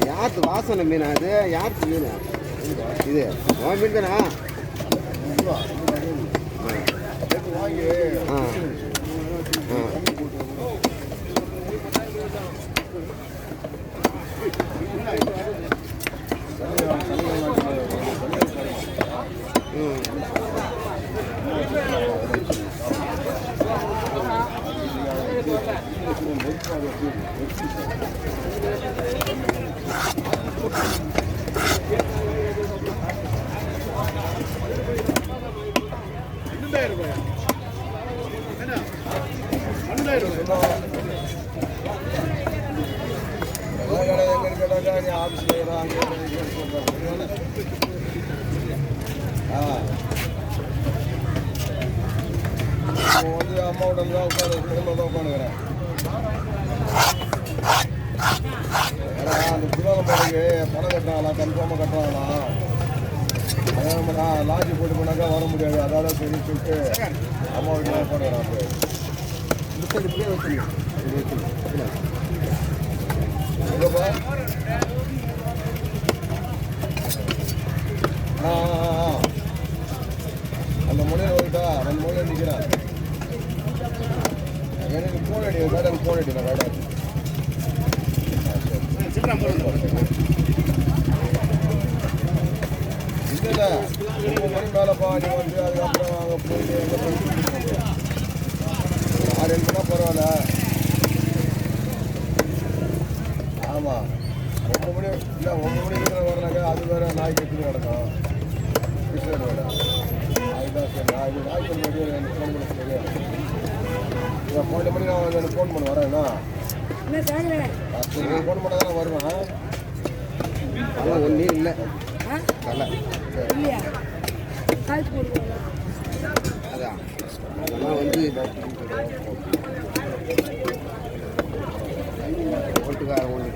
யாருக்கு வாசனை மீன் அது? யாருக்கு மீன் இது? உன் மீன் தானா? அம்மாவோட உட்காந்துக்கிறேன். அந்த புரோகம்பாடிக்கு பணம் கட்டுறாங்களா, கன்ஃபார்மாக கட்டுறாங்களா? அதான் லாட்ஜி போட்டு போனாக்கா வர முடியாது. அதாவது சரி சொல்லிட்டு அம்மா வீட்டில் உட்காந்துக்கிறேன். இப்படியே வச்சுருங்க. எங்கப்பா? அந்த மொழியில் வந்துட்டா 2 மொழியில் நிற்கிறேன். எனக்கு ஃபோன் அடி வேலை, ஃபோன் அடி நான் வேலை இல்லை 3 மணி மேலே பாடி வந்து அதுக்கப்புறம் அங்கே போயிட்டு எங்கே 6 மணினா பரவாயில்ல. ஆமாம் 9 மணி இல்லை 9 மணி வீட்டில் வரனாக்கா அது வேறு நாய் கட்டி கிடக்கும். கிருஷ்ணர் வேலை அதுதான் சரி. நாய் பண்ணி எனக்கு ஃபோன் பண்ண சொல்லி 12 மணி நான் எனக்கு ஃபோன் பண்ண வரேன்னா ஃபோன் பண்ண தானே வருவேன். அதெல்லாம் ஒன்றும் இல்லை அதான் அதெல்லாம் வந்து ஓட்டுக்காரன் ஒன்று